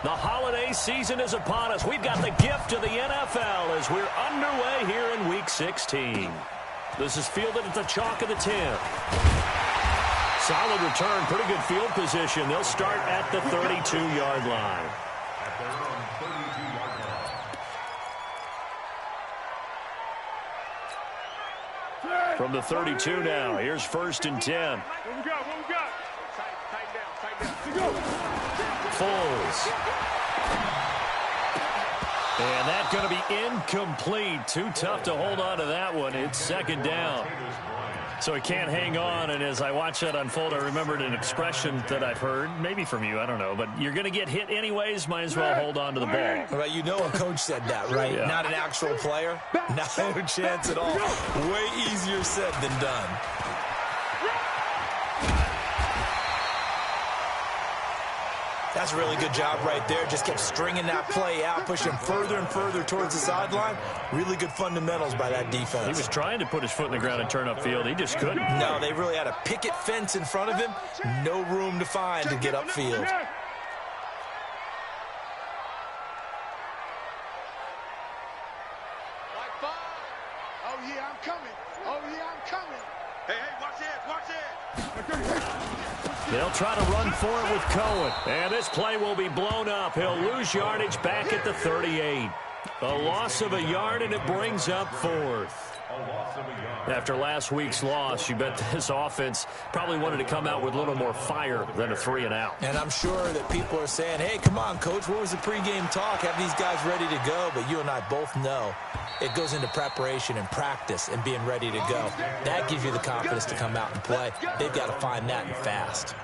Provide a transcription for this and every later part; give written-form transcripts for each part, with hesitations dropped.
The holiday season is upon us. We've got the gift of the NFL as we're underway here in Week 16. This is fielded at the chalk of the 10. Solid return, pretty good field position. They'll start at the 32-yard line. From the 32 now, here's 1st and 10. What we got? Tighten down. Foles. And that's going to be incomplete. Too tough to hold on to that one. It's 2nd down. So he can't hang on, and as I watch that unfold, I remembered an expression that I've heard, maybe from you, I don't know, but you're going to get hit anyways, might as well hold on to the ball. Well, you know a coach said that, right? Yeah. Not an actual player. No chance at all. Way easier said than done. That's a really good job right there. Just kept stringing that play out, pushing further and further towards the sideline. Really good fundamentals by that defense. He was trying to put his foot in the ground and turn upfield. He just couldn't. No, they really had a picket fence in front of him. No room to find to get upfield. Oh, yeah, I'm coming. Hey, watch it. They'll try to run for it with Cohen. And this play will be blown up. He'll lose yardage back at the 38. A loss of a yard, and it brings up 4th. After last week's loss, you bet this offense probably wanted to come out with a little more fire than a 3-and-out. And I'm sure that people are saying, hey, come on, Coach, what was the pregame talk? Have these guys ready to go? But you and I both know it goes into preparation and practice and being ready to go. That gives you the confidence to come out and play. They've got to find that and fast.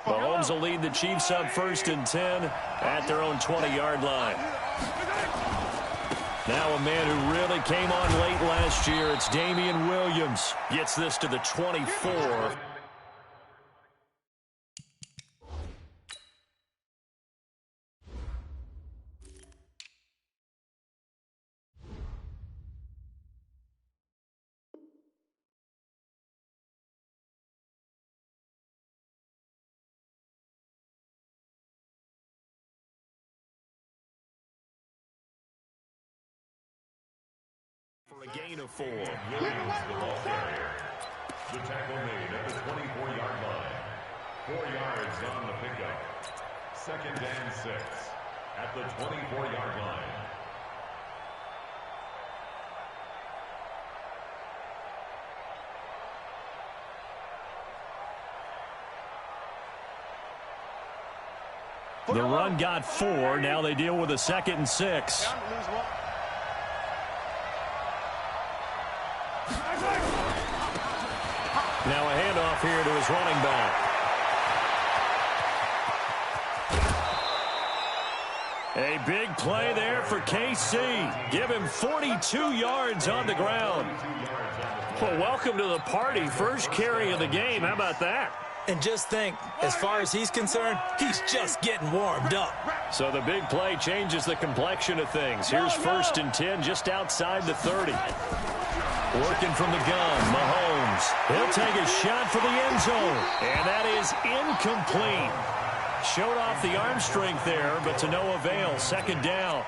Mahomes will lead the Chiefs up 1st and 10 at their own 20-yard line. Now a man who really came on late last year, it's Damian Williams. Gets this to the 24. For a gain of 4. Williams, the ball carrier. The tackle made at the 24-yard line. 4 yards on the pickup. 2nd and 6 at the 24-yard line. The run got 4. Now they deal with a 2nd and 6. Now a handoff here to his running back. A big play there for KC. Give him 42 yards on the ground. Well, welcome to the party. First carry of the game. How about that? And just think, as far as he's concerned, he's just getting warmed up. So the big play changes the complexion of things. Here's 1st and 10 just outside the 30. Working from the gun, Mahomes. He'll take a shot for the end zone. And that is incomplete. Showed off the arm strength there, but to no avail. 2nd down.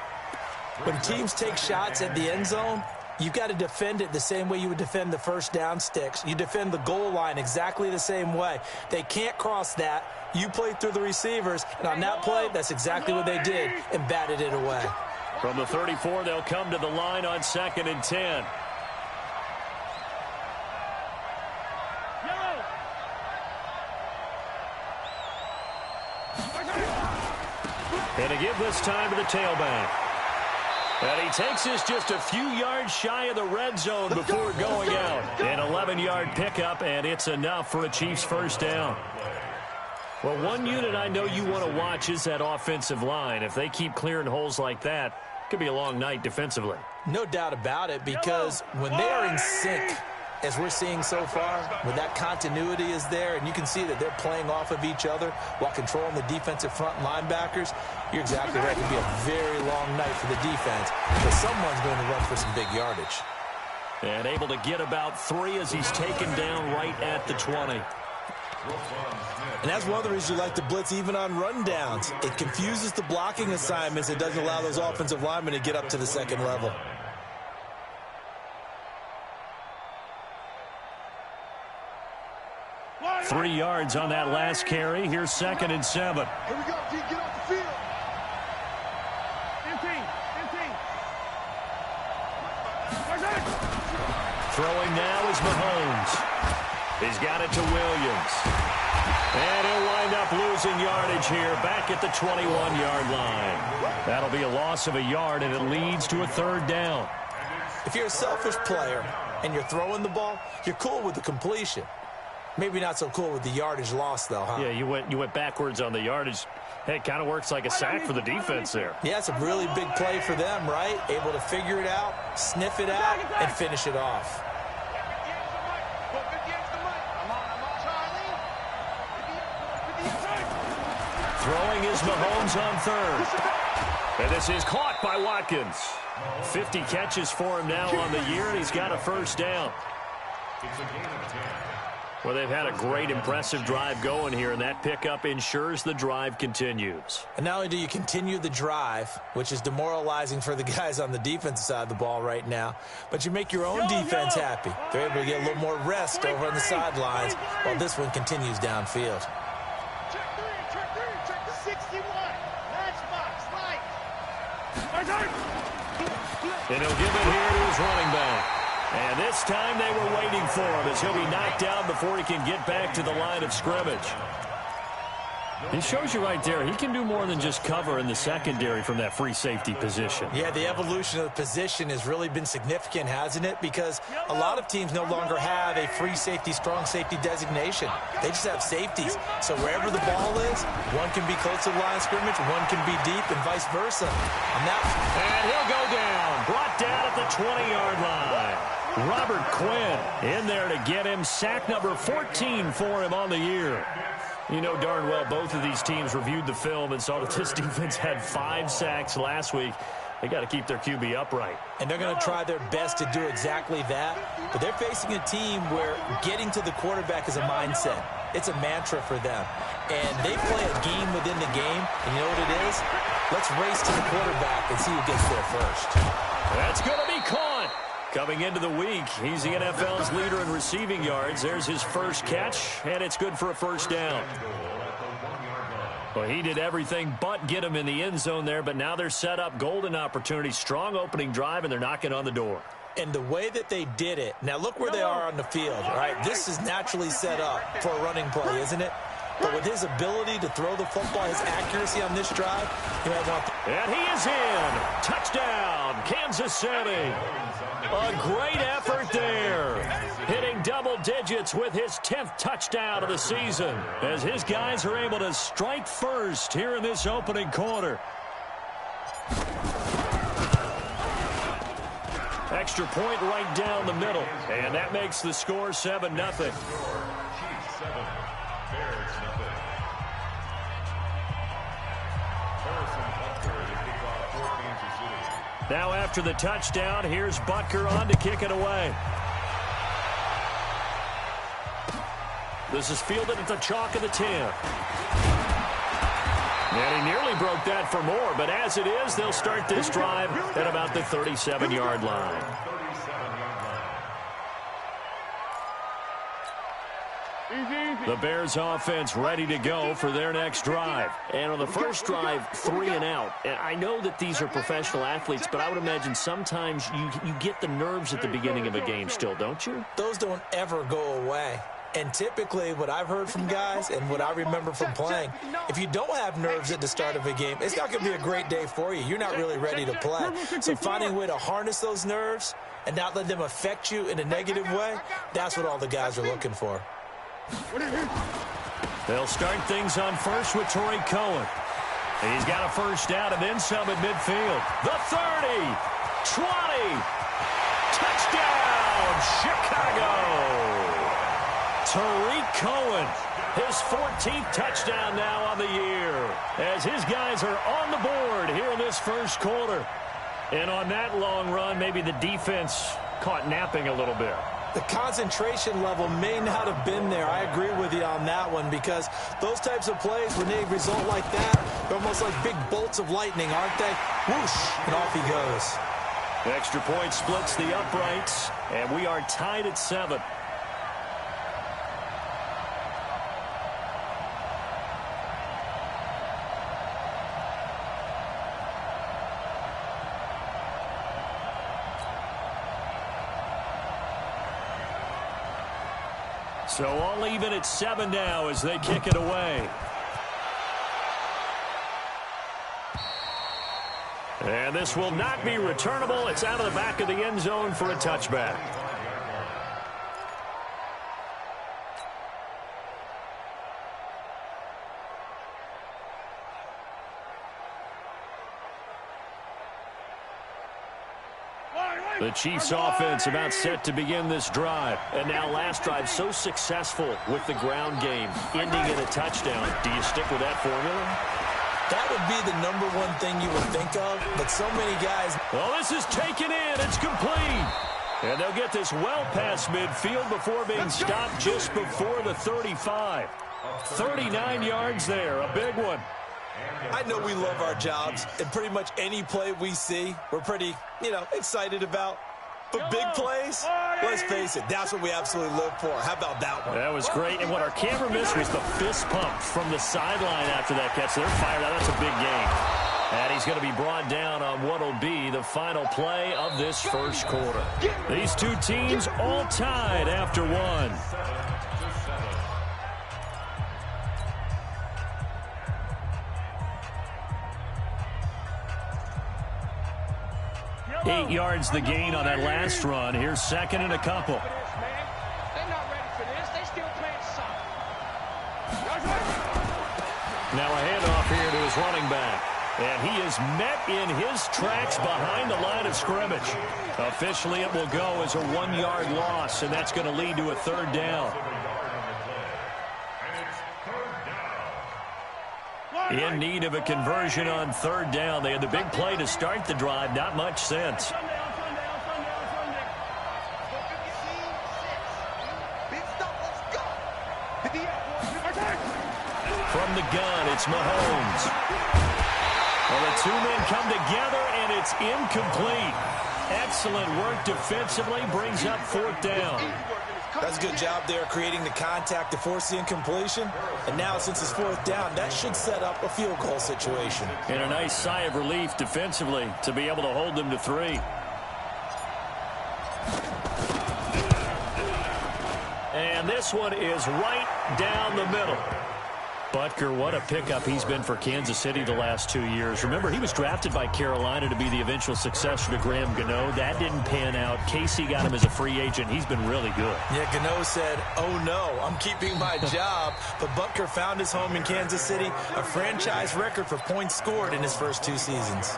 When teams take shots at the end zone, you've got to defend it the same way you would defend the first down sticks. You defend the goal line exactly the same way. They can't cross that. You play through the receivers, and on that play, that's exactly what they did and batted it away. From the 34, they'll come to the line on 2nd and 10. And to give this time to the tailback. And he takes this just a few yards shy of the red zone before going out. An 11-yard pickup, and it's enough for a Chiefs 1st down. Well, one unit I know you want to watch is that offensive line. If they keep clearing holes like that, it could be a long night defensively. No doubt about it, because when they are in sync, as we're seeing so far, when that continuity is there and you can see that they're playing off of each other while controlling the defensive front linebackers, you're exactly right. It could be a very long night for the defense because someone's going to run for some big yardage. And able to get about 3 as he's taken down right at the 20. And that's one of the reasons you like to blitz even on rundowns. It confuses the blocking assignments. It doesn't allow those offensive linemen to get up to the second level. Three yards on that last carry. Here's 2nd and 7. Here we go. Get off the field. 15. Throwing now is Mahomes. He's got it to Williams. And he'll wind up losing yardage here back at the 21-yard line. That'll be a loss of a yard, and it leads to a 3rd down. If you're a selfish player and you're throwing the ball, you're cool with the completion. Maybe not so cool with the yardage loss, though, huh? Yeah, you went backwards on the yardage. Hey, it kind of works like a sack for the defense there. Yeah, it's a really big play for them, right? Able to figure it out, sniff it out, and finish it off. Throwing is Mahomes on 3rd. And this is caught by Watkins. 50 catches for him now on the year, and he's got a 1st down. It's a gain of 10. Well, they've had a great, impressive drive going here, and that pickup ensures the drive continues. And not only do you continue the drive, which is demoralizing for the guys on the defensive side of the ball right now, but you make your own defense happy. They're able to get a little more rest over on the sidelines while this one continues downfield. Check 61. Matchbox, light. And he'll give it here to his running back. And this time they were waiting for him as he'll be knocked down before he can get back to the line of scrimmage. He shows you right there, he can do more than just cover in the secondary from that free safety position. Yeah, the evolution of the position has really been significant, hasn't it? Because a lot of teams no longer have a free safety, strong safety designation. They just have safeties. So wherever the ball is, one can be close to the line of scrimmage, one can be deep, and vice versa. And he'll go down, brought down at the 20-yard line. Robert Quinn in there to get him. Sack number 14 for him on the year. You know darn well both of these teams reviewed the film and saw that this defense had 5 sacks last week. They got to keep their QB upright. And they're going to try their best to do exactly that. But they're facing a team where getting to the quarterback is a mindset. It's a mantra for them. And they play a game within the game. And you know what it is? Let's race to the quarterback and see who gets there first. That's going to be caught. Coming into the week, he's the NFL's leader in receiving yards. There's his first catch, and it's good for a 1st down. Well, he did everything but get him in the end zone there, but now they're set up golden opportunity, strong opening drive, and they're knocking on the door. And the way that they did it, now look where they are on the field, all right? This is naturally set up for a running play, isn't it? But with his ability to throw the football, his accuracy on this drive, you might want and he is in. Touchdown, Kansas City. A great effort there. Hitting double digits with his 10th touchdown of the season as his guys are able to strike first here in this opening quarter. Extra point right down the middle. And that makes the score 7-0. Chiefs 7, Bears nothing. Harrison Butker to kick off for Kansas City. Now after the touchdown, here's Butker on to kick it away. This is fielded at the chalk of the 10. And he nearly broke that for more, but as it is, they'll start this drive at about the 37-yard line. The Bears offense ready to go for their next drive. And on the first drive, 3 and out. And I know that these are professional athletes, but I would imagine sometimes you get the nerves at the beginning of a game still, don't you? Those don't ever go away. And typically what I've heard from guys and what I remember from playing, if you don't have nerves at the start of a game, it's not going to be a great day for you. You're not really ready to play. So finding a way to harness those nerves and not let them affect you in a negative way, that's what all the guys are looking for. They'll start things on first with Torrey Cohen. He's got a first down and then some at midfield. The 30, 20, touchdown, from Chicago. Tariq Cohen, his 14th touchdown now on the year, as his guys are on the board here in this first quarter. And on that long run, maybe the defense caught napping a little bit. The concentration level may not have been there. I agree with you on that one, because those types of plays, when they result like that, they're almost like big bolts of lightning, aren't they? Whoosh, and off he goes. Extra point splits the uprights, and we are tied at 7. So all even at 7 now as they kick it away. And this will not be returnable. It's out of the back of the end zone for a touchback. The Chiefs offense about set to begin this drive. And now last drive so successful with the ground game, ending in a touchdown. Do you stick with that formula? That would be the #1 thing you would think of, but so many guys... Well, this is taken in. It's complete. And they'll get this well past midfield before being stopped just before the 35. 39 yards there, a big one. I know we love our jobs, and pretty much any play we see, we're pretty, excited about. But big plays, let's face it, that's what we absolutely live for. How about that one? That was great, and what our camera missed was the fist pump from the sideline after that catch. They're fired out. That's a big game. And he's going to be brought down on what will be the final play of this first quarter. These two teams all tied after 1. 8 yards the gain on that last run. Here's second and a couple. Now a handoff here to his running back. And he is met in his tracks behind the line of scrimmage. Officially, it will go as a 1-yard loss, and that's going to lead to a 3rd down. In need of a conversion on 3rd down. They had the big play to start the drive. Not much sense. From the gun, it's Mahomes. Well, the two men come together, and it's incomplete. Excellent work defensively. Brings up 4th down. That's a good job there, creating the contact to force the incompletion. And now, since it's 4th down, that should set up a field goal situation. And a nice sigh of relief defensively to be able to hold them to 3. And this one is right down the middle. Butker, what a pickup he's been for Kansas City the last 2 years. Remember, he was drafted by Carolina to be the eventual successor to Graham Gano. That didn't pan out. Casey got him as a free agent. He's been really good. Yeah, Gano said, oh no, I'm keeping my job. But Butker found his home in Kansas City, a franchise record for points scored in his first 2 seasons.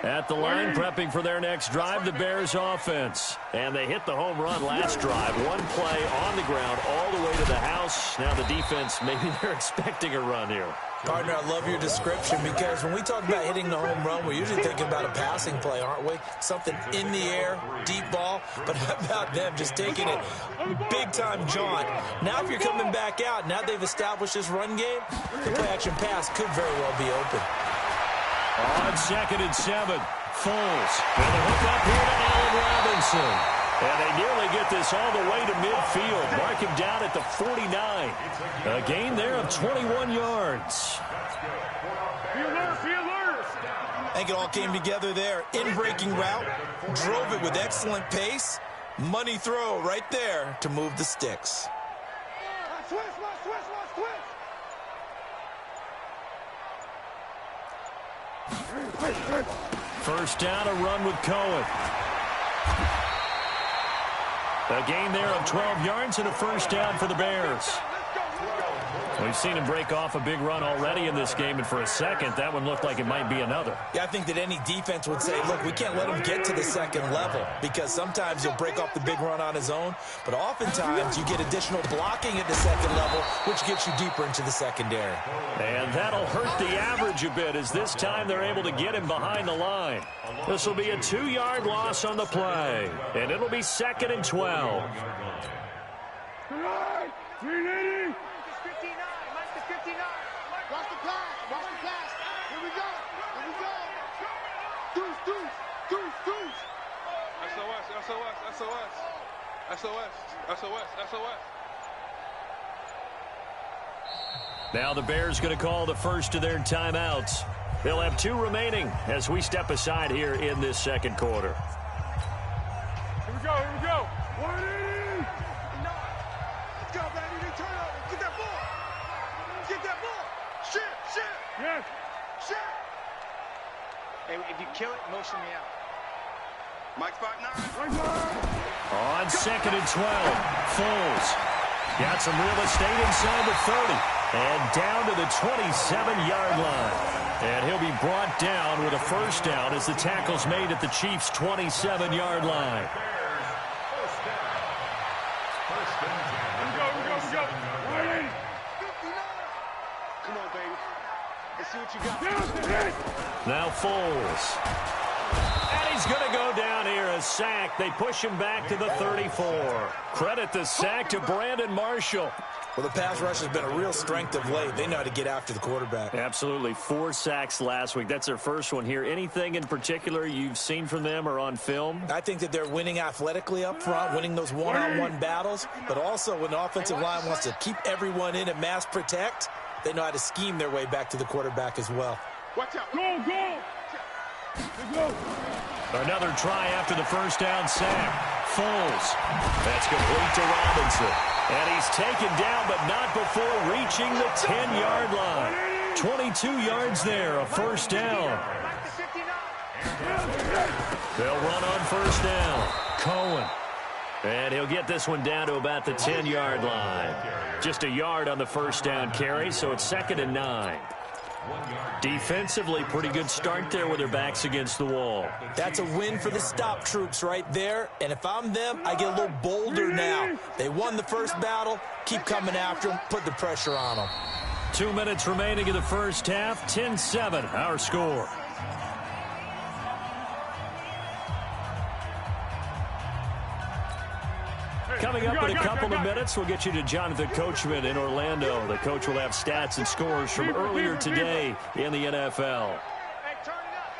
At the line, prepping for their next drive, the Bears offense. And they hit the home run last drive. 1 play on the ground all the way to the house. Now the defense, maybe they're expecting a run here. Partner, I love your description, because when we talk about hitting the home run, we're usually thinking about a passing play, aren't we? Something in the air, deep ball. But how about them just taking it big-time jaunt? Now if you're coming back out, now they've established this run game, the play-action pass could very well be open. On 2nd and 7, Foles. And the hook up here to Allen Robinson. And they nearly get this all the way to midfield. Mark him down at the 49. A gain there of 21 yards. I think it all came together there. In-breaking route, drove it with excellent pace. Money throw right there to move the sticks. First down, a run with Cohen. A gain there of 12 yards and a first down for the Bears. We've seen him break off a big run already in this game, and for a second, that one looked like it might be another. Yeah, I think that any defense would say, look, we can't let him get to the second level, because sometimes he'll break off the big run on his own, but oftentimes you get additional blocking at the second level, which gets you deeper into the secondary. And that'll hurt the average a bit, as this time they're able to get him behind the line. This will be a 2-yard loss on the play, and it'll be 2nd and 12. Watch the pass. Watch the pass. Here we go. Here we go. Deuce. SOS. Now the Bears going to call the first of their timeouts. They'll have 2 remaining as we step aside here in this second quarter. Here we go. 180. Let's go, baby. Turn over. Get that ball. Shit. Yes. Shit. Hey, if you kill it, motion me out. Mike spot 9. On 2nd and 12, Foles got some real estate inside the 30 and down to the 27-yard line. And he'll be brought down with a first down as the tackle's made at the Chiefs' 27-yard line. We go. 180. Come on, baby. Let's see what you got. Now Foles. And he's going to go down here, a sack. They push him back to the 34. Credit the sack to Brandon Marshall. Well, the pass rush has been a real strength of late. They know how to get after the quarterback. Absolutely. 4 sacks last week. That's their first one here. Anything in particular you've seen from them or on film? I think that they're winning athletically up front, winning those one-on-one battles, but also when the offensive line wants to keep everyone in and mass protect, they know how to scheme their way back to the quarterback as well. Watch out. Go. Another try after the first down sack. Foles. That's complete to Robinson. And he's taken down, but not before reaching the 10-yard line. 22 yards there, a first down. They'll run on first down. Cohen. And he'll get this one down to about the 10-yard line. Just a yard on the first down carry, so it's 2nd and 9. Defensively, pretty good start there with their backs against the wall. That's a win for the stop troops right there. And if I'm them, I get a little bolder now. They won the first battle. Keep coming after them. Put the pressure on them. 2 minutes remaining in the first half. 10-7, our score. Coming up in a couple of minutes, we'll get you to Jonathan Coachman in Orlando. The coach will have stats and scores from earlier today in the NFL. Hey, turn it up.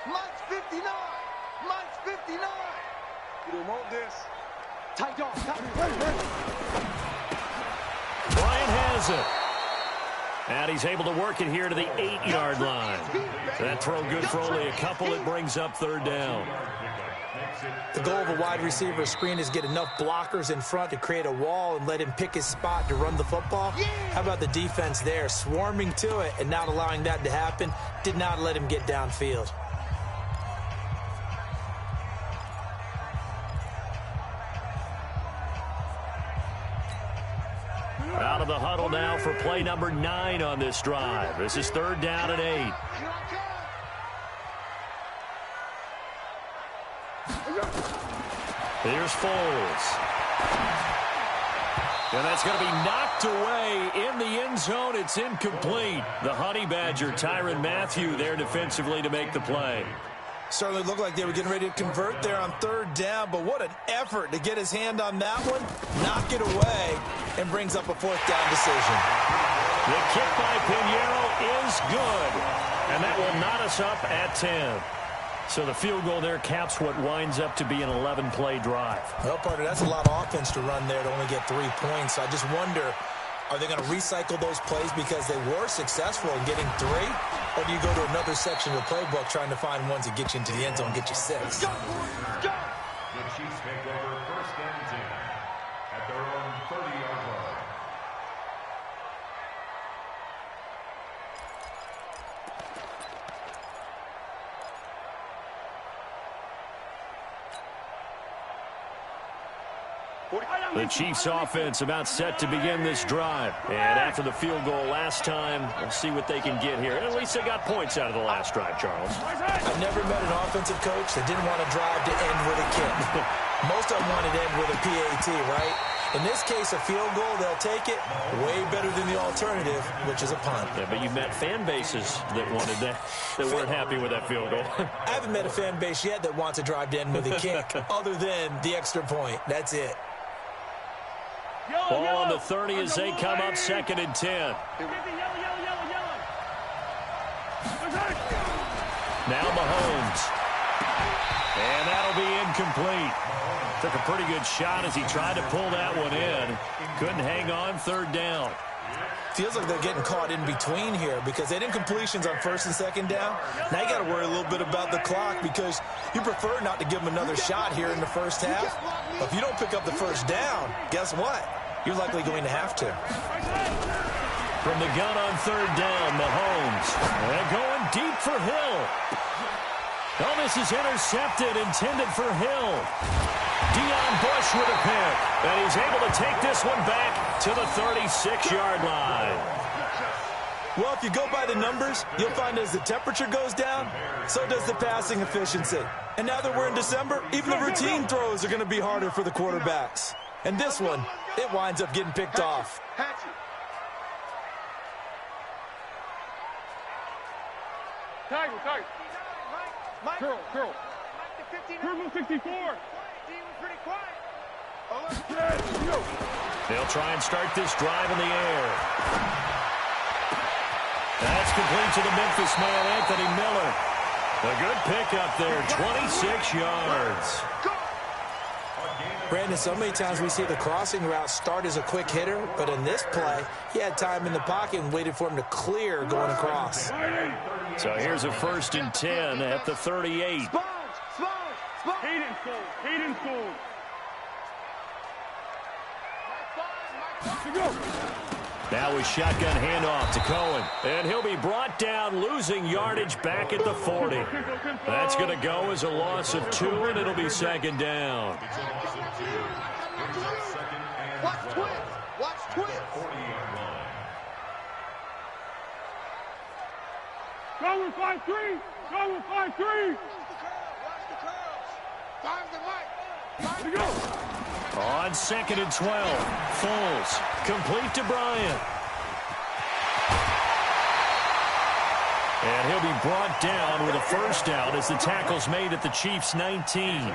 Mike's 59. You don't want this. Tight dog. Bryant has it. And he's able to work it here to the 8-yard line. That throw good for only a couple. It brings up 3rd down. The goal of a wide receiver screen is get enough blockers in front to create a wall and let him pick his spot to run the football. How about the defense there, swarming to it and not allowing that to happen? Did not let him get downfield. Out of the huddle now for play number 9 on this drive. This is 3rd down and 8. Here's Foles. And that's going to be knocked away in the end zone. It's incomplete. The Honey Badger, Tyrann Mathieu, there defensively to make the play. Certainly looked like they were getting ready to convert there on 3rd down, but what an effort to get his hand on that one, knock it away, and brings up a 4th down decision. The kick by Pinheiro is good, and that will knot us up at 10. So the field goal there caps what winds up to be an 11-play drive. Well, partner, that's a lot of offense to run there to only get 3 points. I just wonder, are they going to recycle those plays because they were successful in getting 3? Or do you go to another section of the playbook trying to find ones that get you into the end zone and get you 6? The Chiefs take over 1st and 10 at their own 30-yard line. The Chiefs offense about set to begin this drive. And after the field goal last time, we'll see what they can get here. And at least they got points out of the last drive, Charles. I've never met an offensive coach that didn't want to drive to end with a kick. Most of them wanted to end with a PAT, right? In this case, a field goal, they'll take it. Way better than the alternative, which is a punt. Yeah, but you've met fan bases that wanted that weren't happy with that field goal. I haven't met a fan base yet that wants to drive to end with a kick, other than the extra point. That's it. Ball on the 30 as they come up 2nd and 10. Now Mahomes. And that'll be incomplete. Took a pretty good shot as he tried to pull that one in. Couldn't hang on 3rd down. Feels like they're getting caught in between here because they didn't completions on 1st and 2nd down. Now you got to worry a little bit about the clock because you prefer not to give them another shot here in the first half. But if you don't pick up the 1st down, guess what? You're likely going to have to. From the gun on 3rd down, Mahomes. And going deep for Hill. Oh, this is intercepted, intended for Hill. Deion Bush with a pick. And he's able to take this one back to the 36-yard line. Well, if you go by the numbers, you'll find as the temperature goes down, so does the passing efficiency. And now that we're in December, even the routine throws are going to be harder for the quarterbacks. And this one, it winds up getting picked off. Tiger. Curl. Curl 64. They'll try and start this drive in the air. That's complete to the Memphis man, Anthony Miller. A good pickup there, 26 yards. Brandon, so many times we see the crossing route start as a quick hitter, but in this play, he had time in the pocket and waited for him to clear going across. So here's a 1st and 10 at the 38. Hayden's goal. Now a shotgun handoff to Cohen. And he'll be brought down, losing yardage back at the 40. That's going to go as a loss of 2, and it'll be 2nd down. Watch twins. Go with 5-3. Watch the curls. Find the mic. On 2nd and 12, Foles, complete to Bryant. And he'll be brought down with a 1st down as the tackle's made at the Chiefs' 19.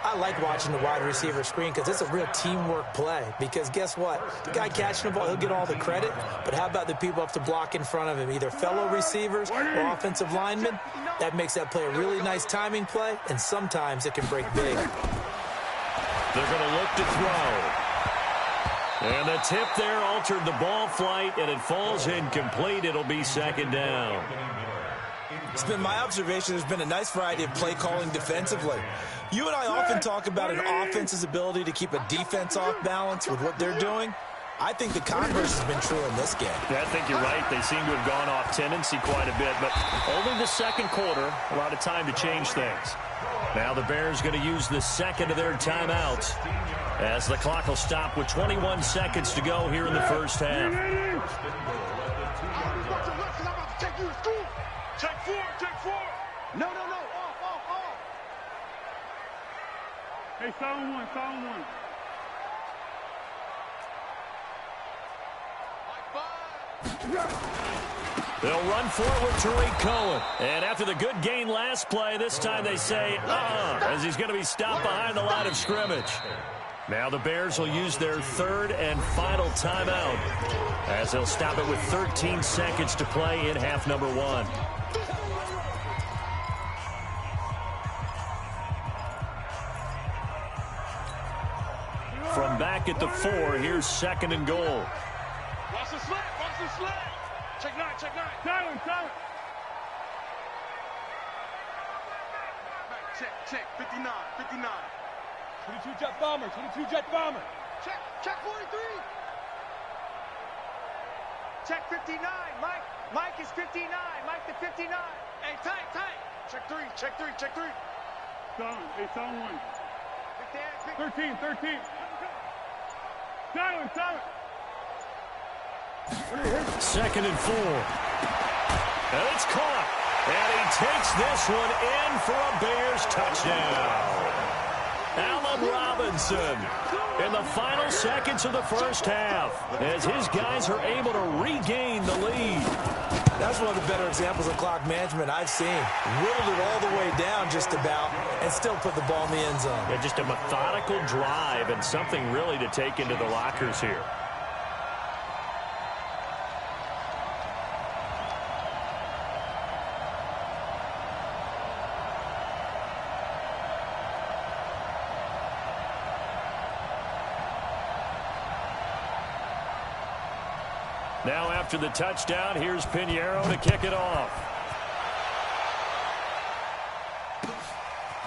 I like watching the wide receiver screen because it's a real teamwork play. Because guess what? The guy catching the ball, he'll get all the credit. But how about the people up to block in front of him? Either fellow receivers or offensive linemen. That makes that play a really nice timing play, and sometimes it can break big. They're going to look to throw. And the tip there altered the ball flight, and it falls incomplete. It'll be 2nd down. It's been my observation there's been a nice variety of play calling defensively. You and I often talk about an offense's ability to keep a defense off balance with what they're doing. I think the converse has been true in this game. Yeah, I think you're right. They seem to have gone off tendency quite a bit, but only the 2nd quarter, a lot of time to change things. Now the Bears going to use the 2nd of their timeouts as the clock will stop with 21 seconds to go here in the 1st half. Check 4. No. Off. Hey, silent one. They'll run forward Tariq Cohen. And after the good gain last play, this time they say, as he's going to be stopped behind the line of scrimmage. Now the Bears will use their 3rd and final timeout as they'll stop it with 13 seconds to play in half number 1. From back at the 4, here's 2nd and goal. Watch the slant. Check 9. Silent. Check. 59. 22 jet bomber. Check 43. Check 59. Mike is 59. Mike the 59. Hey, tight. Check 3. Silent. Hey, silent 1. There. 13. Silent. 2nd and 4. And it's caught. And he takes this one in for a Bears touchdown. Allen Robinson in the final seconds of the first half as his guys are able to regain the lead. That's one of the better examples of clock management I've seen. Whittled it all the way down just about and still put the ball in the end zone. Yeah, just a methodical drive and something really to take into the lockers here. Now after the touchdown, here's Pinheiro to kick it off.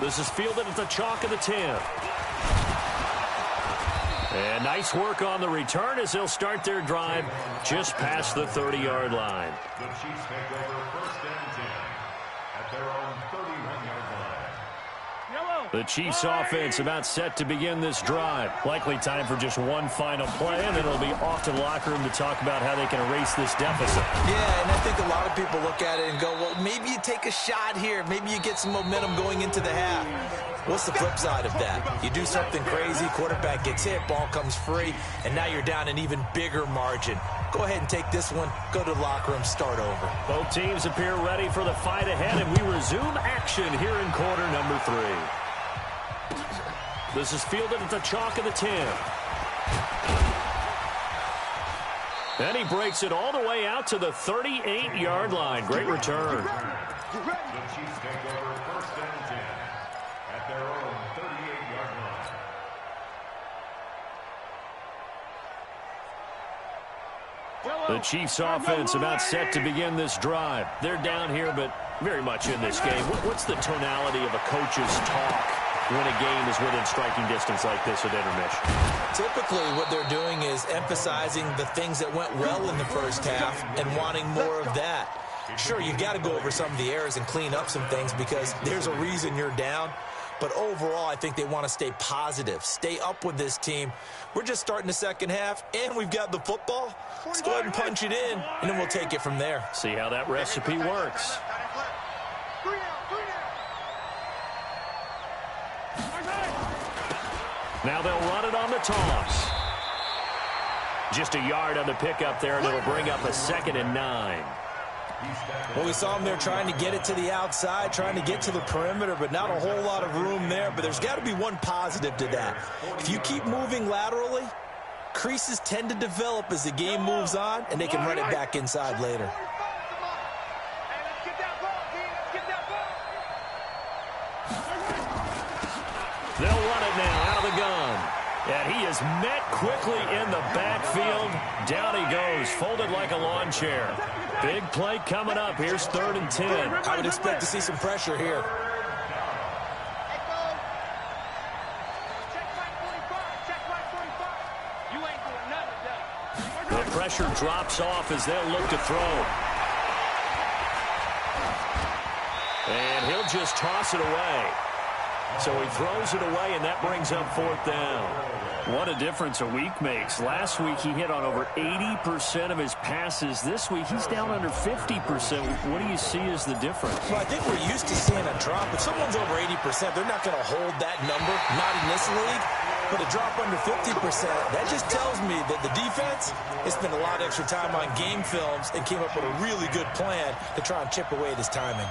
This is fielded at the chalk of the 10. And nice work on the return as they'll start their drive just past the 30-yard line. The Chiefs take over 1st and 10 at their own 31-yard line. The Chiefs offense about set to begin this drive. Likely time for just one final play, and then it'll be off to the locker room to talk about how they can erase this deficit. Yeah, and I think a lot of people look at it and go, well, maybe you take a shot here. Maybe you get some momentum going into the half. What's the flip side of that? You do something crazy, quarterback gets hit, ball comes free, and now you're down an even bigger margin. Go ahead and take this one, go to the locker room, start over. Both teams appear ready for the fight ahead, and we resume action here in quarter number 3. This is fielded at the chalk of the 10. And he breaks it all the way out to the 38-yard line. Great return. The Chiefs take over 1st and 10 at their own 38-yard line. The Chiefs offense about set to begin this drive. They're down here, but very much in this game. What's the tonality of a coach's talk when a game is within striking distance like this at intermission? Typically, what they're doing is emphasizing the things that went well in the first half and wanting more of that. Sure, you've got to go over some of the errors and clean up some things because there's a reason you're down. But overall, I think they want to stay positive, stay up with this team. We're just starting the second half, and we've got the football. Let's go ahead and punch it in, and then we'll take it from there. See how that recipe works. Now they'll run it on the toss. Just a yard on the pickup there, and it'll bring up a 2nd and 9. Well, we saw them there trying to get it to the outside, trying to get to the perimeter, but not a whole lot of room there. But there's got to be one positive to that. If you keep moving laterally, creases tend to develop as the game moves on, and they can run it back inside later. They'll run it now out of the gun. And he is met quickly in the backfield. Down he goes, folded like a lawn chair. Big play coming up. Here's 3rd and 10. I would expect to see some pressure here. The pressure drops off as they'll look to throw. And he'll just toss it away. So he throws it away, and that brings up 4th down. What a difference a week makes. Last week, he hit on over 80% of his passes. This week, he's down under 50%. What do you see as the difference? Well, I think we're used to seeing a drop. If someone's over 80%, they're not going to hold that number, not in this league. But a drop under 50%, that just tells me that the defense has spent a lot of extra time on game films and came up with a really good plan to try and chip away at his timing.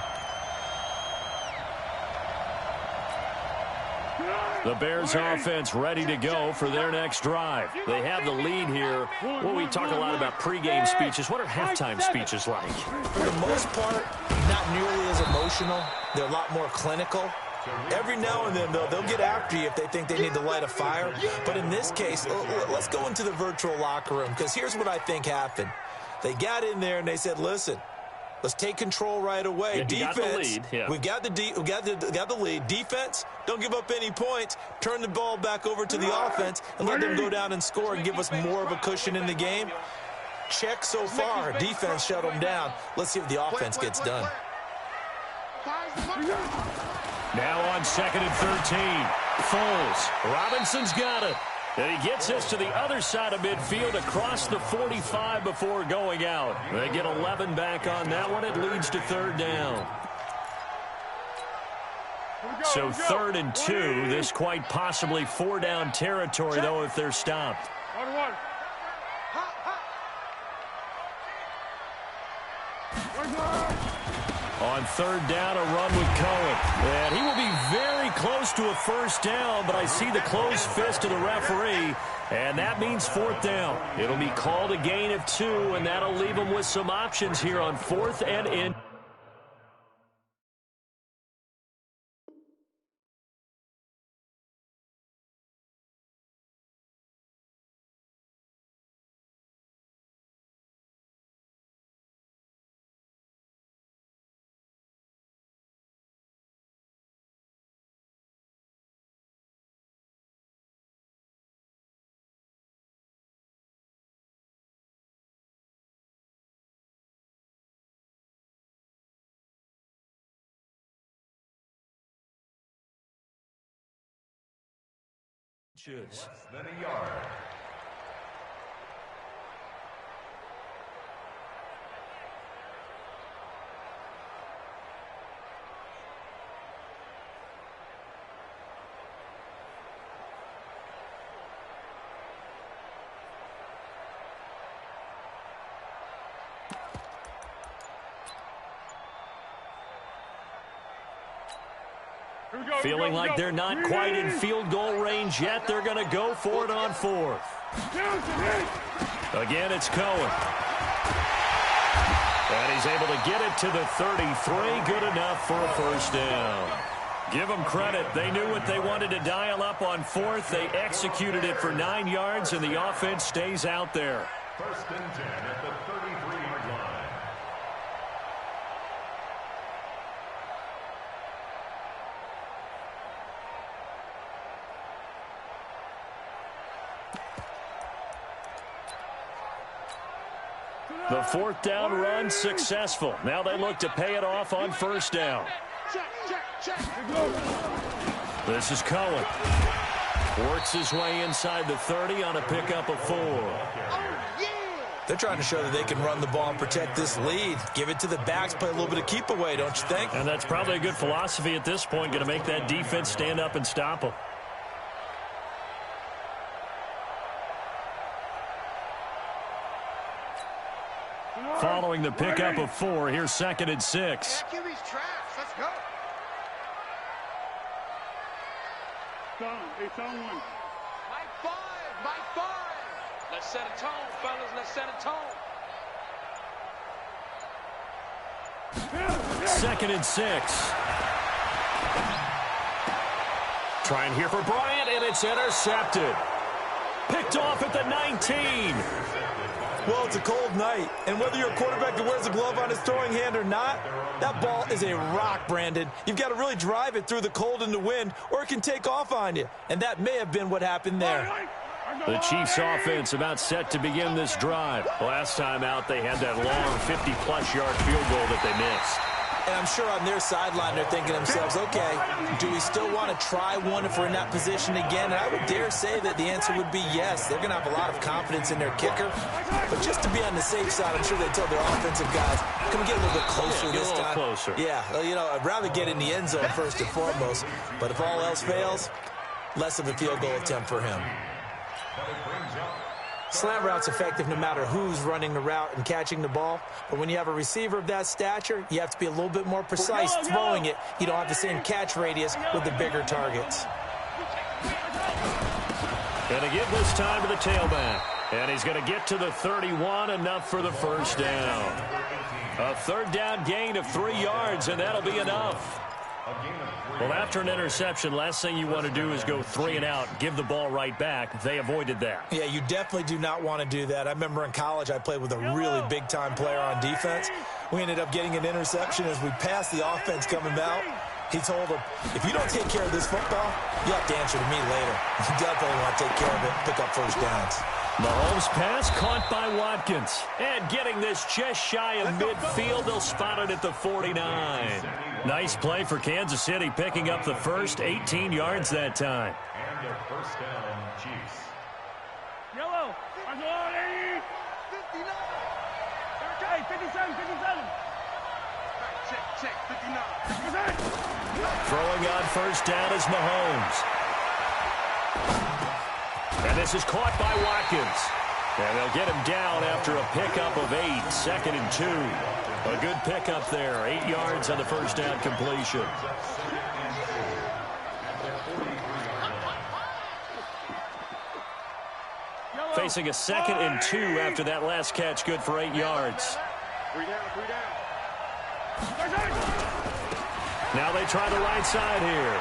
The Bears offense ready to go for their next drive. They have the lead here. Well, we talk a lot about pregame speeches. What are halftime speeches like? For the most part, not nearly as emotional. They're a lot more clinical. Every now and then, they'll get after you if they think they need to light a fire. But in this case, let's go into the virtual locker room, because here's what I think happened. They got in there and they said, listen, let's take control right away. Yeah, defense, we got the lead. Defense, don't give up any points. Turn the ball back over to the offense and let them go down and score and give us more of a cushion in the game. Check so far. Defense shut them down. Let's see if the offense gets done. Now on 2nd and 13. Foles. Robinson's got it. And he gets this to the other side of midfield across the 45 before going out. They get 11 back on that one. It leads to third down. So 3rd and 2. This quite possibly 4-down territory, though, if they're stopped. On 3rd down, a run with Cohen. And he will be very close to a first down, but I see the closed fist of the referee, and that means 4th down. It'll be called a gain of 2, and that'll leave them with some options here on 4th and in. Less than a yard. Feeling like they're not quite in field goal range yet. They're going to go for it on 4th. Again, it's Cohen. And he's able to get it to the 33. Good enough for a first down. Give them credit. They knew what they wanted to dial up on 4th. They executed it for 9 yards, and the offense stays out there. 1st and 10 at the 33-yard line. The 4th down run successful. Now they look to pay it off on 1st down. This is Cohen. Works his way inside the 30 on a pickup of 4. They're trying to show that they can run the ball and protect this lead. Give it to the backs, play a little bit of keep away, don't you think? And that's probably a good philosophy at this point, going to make that defense stand up and stop them. Following the pickup of 4, here's 2nd and 6. QB's trash. Let's go. It's on 1. Mike 5. Let's set a tone, fellas. Let's set a tone. 2nd and 6. Trying here for Bryant, and it's intercepted. Picked off at the 19. Well, it's a cold night, and whether you're a quarterback that wears a glove on his throwing hand or not, that ball is a rock, Brandon. You've got to really drive it through the cold and the wind, or it can take off on you, and that may have been what happened there. The Chiefs offense about set to begin this drive. Last time out, they had that long 50-plus yard field goal that they missed. And I'm sure on their sideline they're thinking to themselves, okay, do we still want to try one if we're in that position again? And I would dare say that the answer would be yes. They're going to have a lot of confidence in their kicker. But just to be on the safe side, I'm sure they told their offensive guys, can we get a little bit closer this time? Closer. Yeah, well, you know, I'd rather get in the end zone first and foremost. But if all else fails, less of a field goal attempt for him. Slant route's effective no matter who's running the route and catching the ball. But when you have a receiver of that stature, you have to be a little bit more precise throwing it. You don't have the same catch radius with the bigger targets. Going to give this time to the tailback. And he's going to get to the 31, enough for the first down. A 3rd down gain of 3 yards, and that'll be enough. Well, after an interception, last thing you want to do is go 3 and out, give the ball right back. They avoided that. Yeah, you definitely do not want to do that. I remember in college I played with a really big-time player on defense. We ended up getting an interception as we passed the offense coming out. He told him, if you don't take care of this football, you have to answer to me later. You definitely want to take care of it and pick up first downs. Mahomes' pass caught by Watkins. And getting this just shy of midfield, they'll spot it at the 49. Nice play for Kansas City, picking up the first 18 yards that time. And a first down, Chiefs. Yellow. 59. Okay, 57, 57. Check, 59. Throwing on first down is Mahomes. And this is caught by Watkins. And they'll get him down after a pickup of 8, 2nd and 2. A good pickup there, 8 yards on the first down completion. Facing a 2nd and 2 after that last catch, good for 8 yards. 3 down. Now they try the right side here.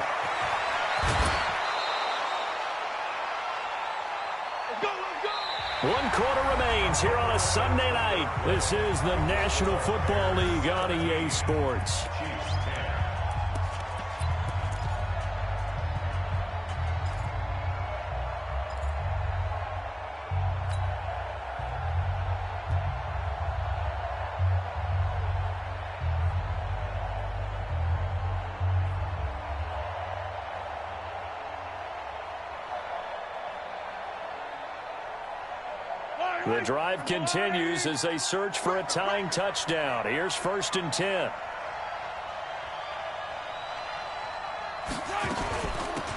Let's go. 1 quarter remains here on a Sunday night. This is the National Football League on EA Sports. The drive continues as they search for a tying touchdown. Here's 1st and 10.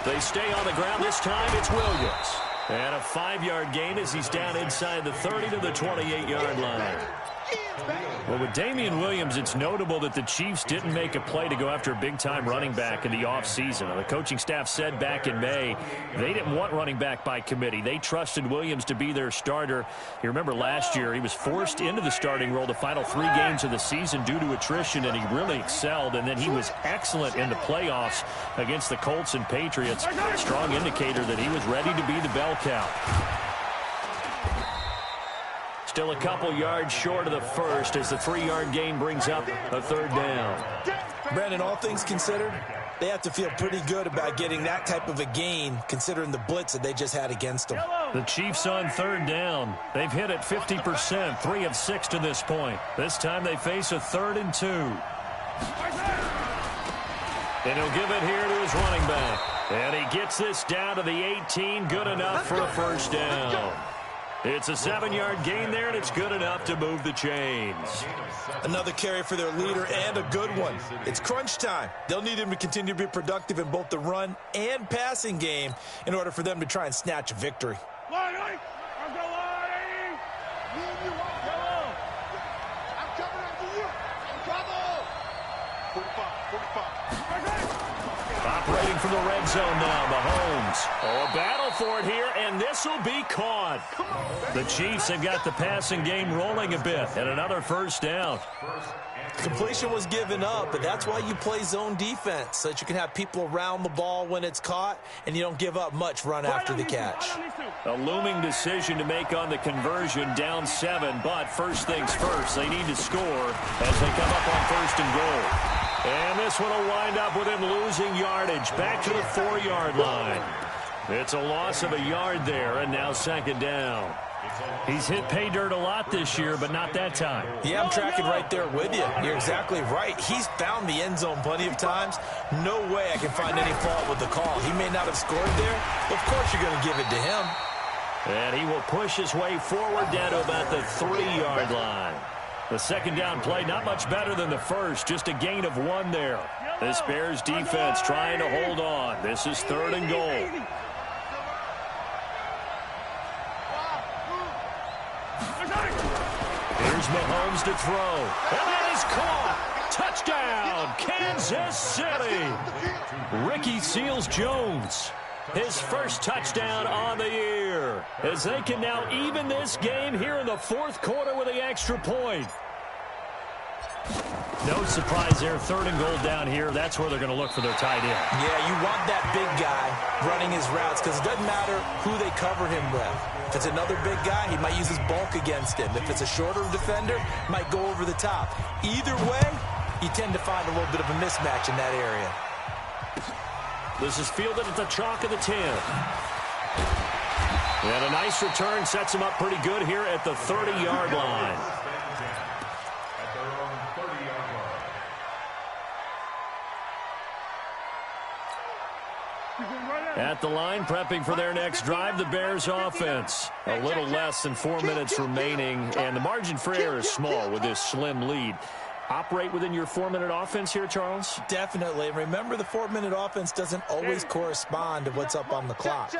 They stay on the ground. This time it's Williams. And a 5-yard gain as he's down inside the 30 to the 28-yard line. Well, with Damian Williams, it's notable that the Chiefs didn't make a play to go after a big-time running back in the offseason. The coaching staff said back in May they didn't want running back by committee. They trusted Williams to be their starter. You remember last year he was forced into the starting role the final 3 games of the season due to attrition, and he really excelled. And then he was excellent in the playoffs against the Colts and Patriots. Strong indicator that he was ready to be the bell cow. Still a couple yards short of the first as the 3-yard gain brings up a 3rd down. Brandon, all things considered, they have to feel pretty good about getting that type of a gain considering the blitz that they just had against them. The Chiefs on 3rd down. They've hit it 50%, 3 of 6 to this point. This time they face a 3rd and 2. And he'll give it here to his running back. And he gets this down to the 18, good enough for a first down. It's a 7-yard gain there, and it's good enough to move the chains. Another carry for their leader, and a good one. It's crunch time. They'll need him to continue to be productive in both the run and passing game in order for them to try and snatch a victory. I'm coming after you. I'm trouble. 45. Operating from the red zone now, Mahomes. Oh, a battle for it here, and this will be caught. The Chiefs have got the passing game rolling a bit, and another first down. Completion was given up, but that's why you play zone defense, so that you can have people around the ball when it's caught, and you don't give up much run after the catch. A looming decision to make on the conversion, down 7, but first things first, they need to score as they come up on 1st and goal. And this one will wind up with him losing yardage back to the 4-yard line. It's a loss of a yard there, and now 2nd down. He's hit pay dirt a lot this year, but not that time. Yeah, I'm tracking right there with you. You're exactly right. He's found the end zone plenty of times. No way I can find any fault with the call. He may not have scored there. Of course you're going to give it to him. And he will push his way forward down to about the 3-yard line. The 2nd down play, not much better than the first, just a gain of 1 there. This Bears defense trying to hold on. This is 3rd and goal. Here's Mahomes to throw. And that is caught. Touchdown, Kansas City. Ricky Seals-Jones. His first touchdown on the year, as they can now even this game here in the 4th quarter with the extra point. No surprise there, 3rd and goal down here. That's where they're going to look for their tight end. Yeah, you want that big guy running his routes because it doesn't matter who they cover him with. If it's another big guy, he might use his bulk against him. If it's a shorter defender, might go over the top. Either way, you tend to find a little bit of a mismatch in that area. This is fielded at the chalk of the 10. And a nice return sets him up pretty good here at the 30-yard line. At the line, prepping for their next drive, the Bears offense. A little less than 4 minutes remaining, and the margin for error is small with this slim lead. Operate within your 4-minute offense here, Charles? Definitely. Remember, the 4-minute offense doesn't always correspond to what's up on the clock.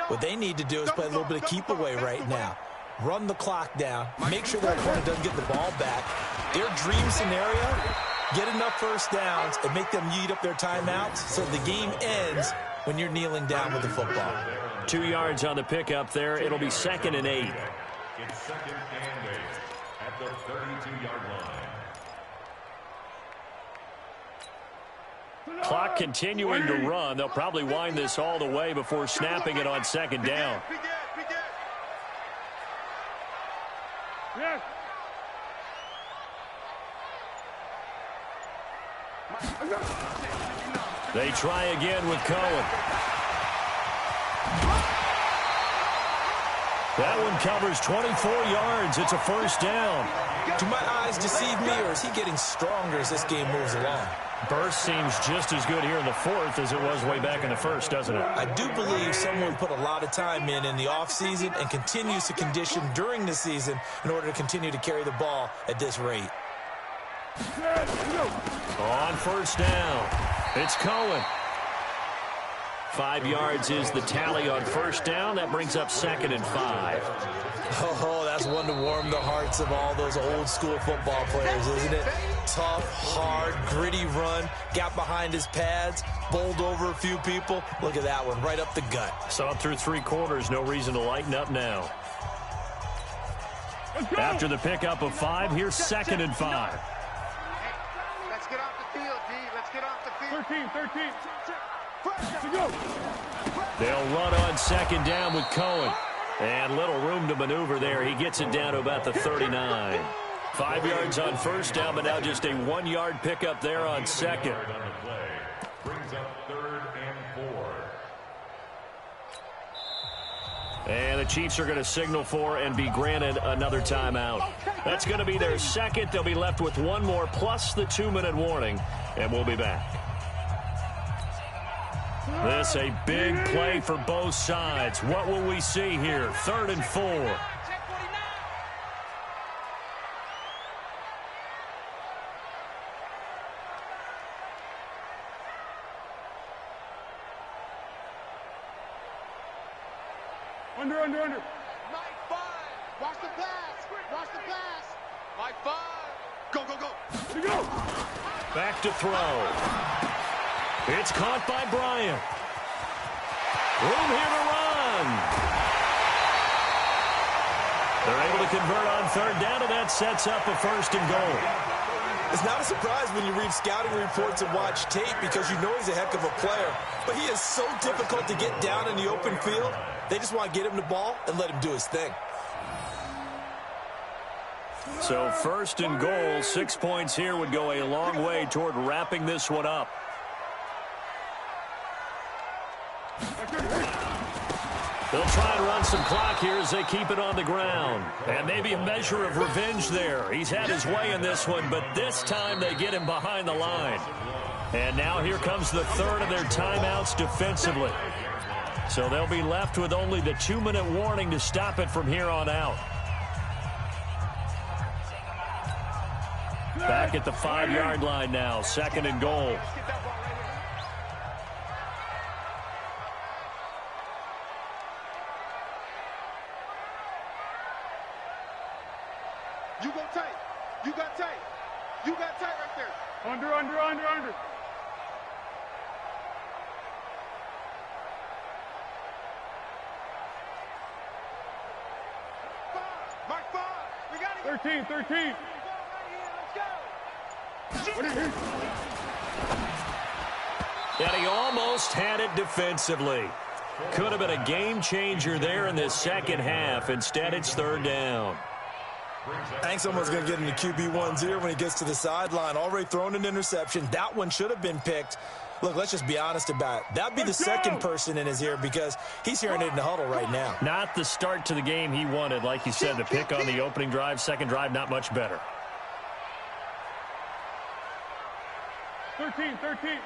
What they need to do is play a little bit of keep away right now. Run the clock down. Make sure their opponent doesn't get the ball back. Their dream scenario, get enough first downs and make them eat up their timeouts so the game ends when you're kneeling down with the football. 2 yards on the pickup there. It'll be 2nd and 8. It's 2nd and 8 at the 32-yard line. Clock continuing to run. They'll probably wind this all the way before snapping it on 2nd down. They try again with Cohen. That one covers 24 yards. It's a first down. Do my eyes deceive me, or is he getting stronger as this game moves along? Burst seems just as good here in the 4th as it was way back in the 1st, doesn't it? I do believe someone put a lot of time in the offseason and continues to condition during the season in order to continue to carry the ball at this rate. On first down, it's Cohen. 5 yards is the tally on first down. That brings up 2nd and 5. Oh, that's one to warm the hearts of all those old school football players, isn't it? Tough, hard, gritty run. Got behind his pads, bowled over a few people. Look at that one, right up the gut. Saw it through 3 quarters. No reason to lighten up now. After the pickup of 5, here's 2nd and 5. Let's get off the field, D. Let's get off the field. 13. They'll run on 2nd down with Cohen. And little room to maneuver there. He gets it down to about the 39. 5 yards on first down, but now just a 1-yard pickup there on 2nd. Brings up 3rd and 4. And the Chiefs are going to signal for and be granted another timeout. That's going to be their 2nd. They'll be left with 1 more plus the 2-minute warning, and we'll be back. This a big play for both sides. What will we see here? 3rd and 4. Under. Mike 5. Watch the pass. Mike 5. Go. Back to throw. It's caught by Bryant. Room here to run. They're able to convert on 3rd down, and that sets up a 1st and goal. It's not a surprise when you read scouting reports and watch tape because you know he's a heck of a player. But he is so difficult to get down in the open field. They just want to get him the ball and let him do his thing. So 1st and goal, 6 points here would go a long way toward wrapping this one up. They'll try and run some clock here as they keep it on the ground. And maybe a measure of revenge there. He's had his way in this one, but this time they get him behind the line. And now here comes the 3rd of their timeouts defensively. So they'll be left with only the 2-minute warning to stop it from here on out. Back at the 5-yard line now, 2nd and goal. You got tight right there. Under. Mark 5. We got it. 13. And he almost had it defensively. Could have been a game changer there in the second half. Instead, it's 3rd down. I think someone's going to get into QB1's ear when he gets to the sideline. Already thrown an interception. That one should have been picked. Look, let's just be honest about it. That'd be the second person in his ear because he's hearing it in the huddle right now. Not the start to the game he wanted. Like you said, the pick on the opening drive, second drive, not much better. 13.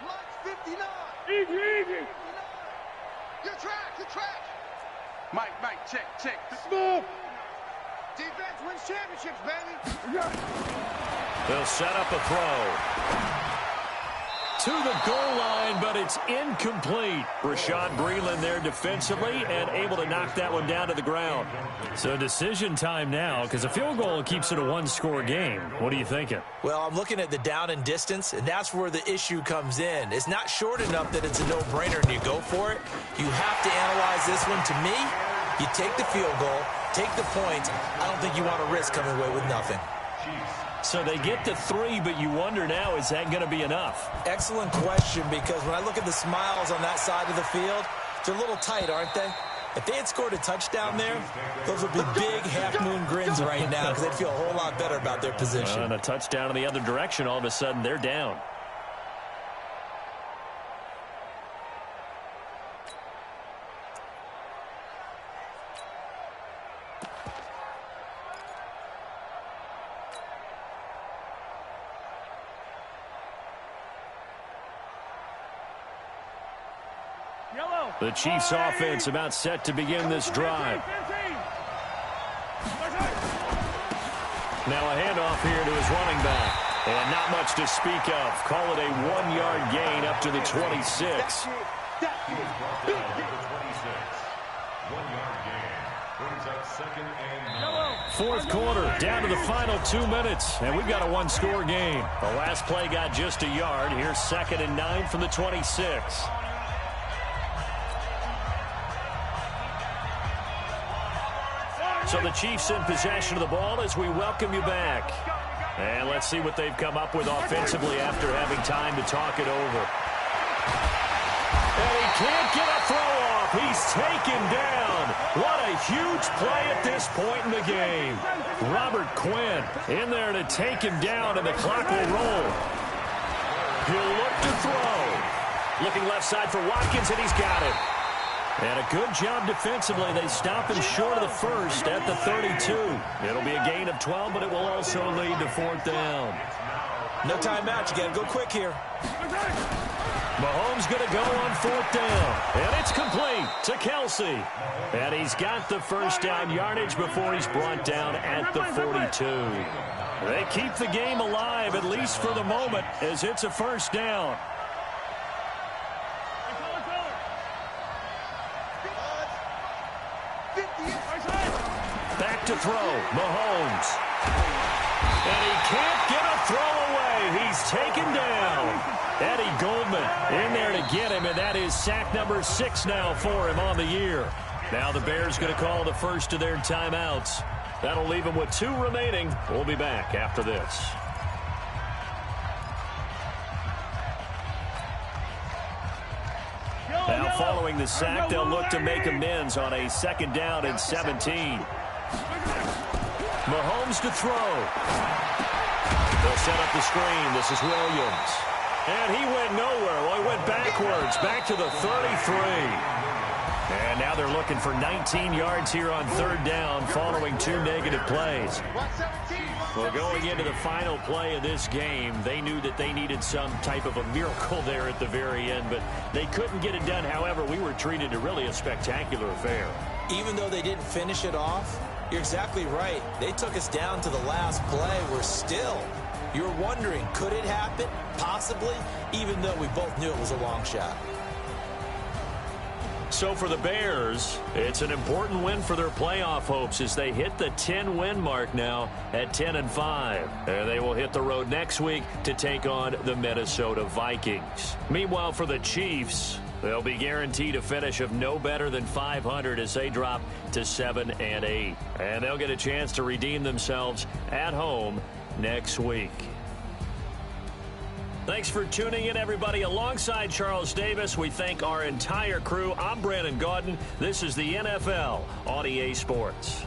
Mike's 59. Easy. Your track. Mike, check. Move. Defense wins championships, baby. They'll set up a throw to the goal line, but it's incomplete. Rashad Breeland there defensively and able to knock that one down to the ground. So decision time now, because a field goal keeps it a one-score game. What are you thinking? Well, I'm looking at the down and distance, and that's where the issue comes in. It's not short enough that it's a no-brainer and you go for it. You have to analyze this one. To me, you take the field goal, take the points. I don't think you want to risk coming away with nothing. So they get to 3, but you wonder now, is that going to be enough? Excellent question, because when I look at the smiles on that side of the field, they're a little tight, aren't they? If they had scored a touchdown there, those would be big half-moon grins right now because they'd feel a whole lot better about their position. And a touchdown in the other direction, all of a sudden they're down. The Chiefs offense about set to begin this drive. Now a handoff here to his running back. And not much to speak of. Call it a 1-yard gain up to the 26. He was brought down to the 26. 1-yard gain. Brings up 2nd and 9. Fourth quarter, down to the final 2 minutes. And we've got a one-score game. The last play got just a yard. Here's 2nd and 9 from the 26. So the Chiefs in possession of the ball as we welcome you back. And let's see what they've come up with offensively after having time to talk it over. And he can't get a throw off. He's taken down. What a huge play at this point in the game. Robert Quinn in there to take him down, and the clock will roll. He'll look to throw. Looking left side for Watkins, and he's got it. And a good job defensively. They stop him short of the first at the 32. It'll be a gain of 12, but it will also lead to 4th down. No timeout. You got to go quick here. Mahomes going to go on 4th down. And it's complete to Kelsey. And he's got the first down yardage before he's brought down at the 42. They keep the game alive, at least for the moment, as it's a 1st down. Back to throw, Mahomes. And he can't get a throw away. He's taken down. Eddie Goldman in there to get him, and that is sack number 6 now for him on the year. Now the Bears going to call the first of their timeouts. That'll leave him with 2 remaining. We'll be back after this. Now following the sack, they'll look to make amends on a 2nd down and 17. Mahomes to throw. They'll set up the screen. This is Williams. And he went nowhere. Well, he went backwards, back to the 33. And now they're looking for 19 yards here on 3rd down following 2 negative plays. Well, going into the final play of this game, they knew that they needed some type of a miracle there at the very end, but they couldn't get it done. However, we were treated to really a spectacular affair. Even though they didn't finish it off, you're exactly right. They took us down to the last play. We're still. You're wondering, could it happen? Possibly, even though we both knew it was a long shot. So for the Bears, it's an important win for their playoff hopes as they hit the 10-win mark now at 10-5. And they will hit the road next week to take on the Minnesota Vikings. Meanwhile, for the Chiefs, they'll be guaranteed a finish of no better than 500 as they drop to 7-8. And they'll get a chance to redeem themselves at home next week. Thanks for tuning in, everybody. Alongside Charles Davis, we thank our entire crew. I'm Brandon Gaudin. This is the NFL on EA Sports.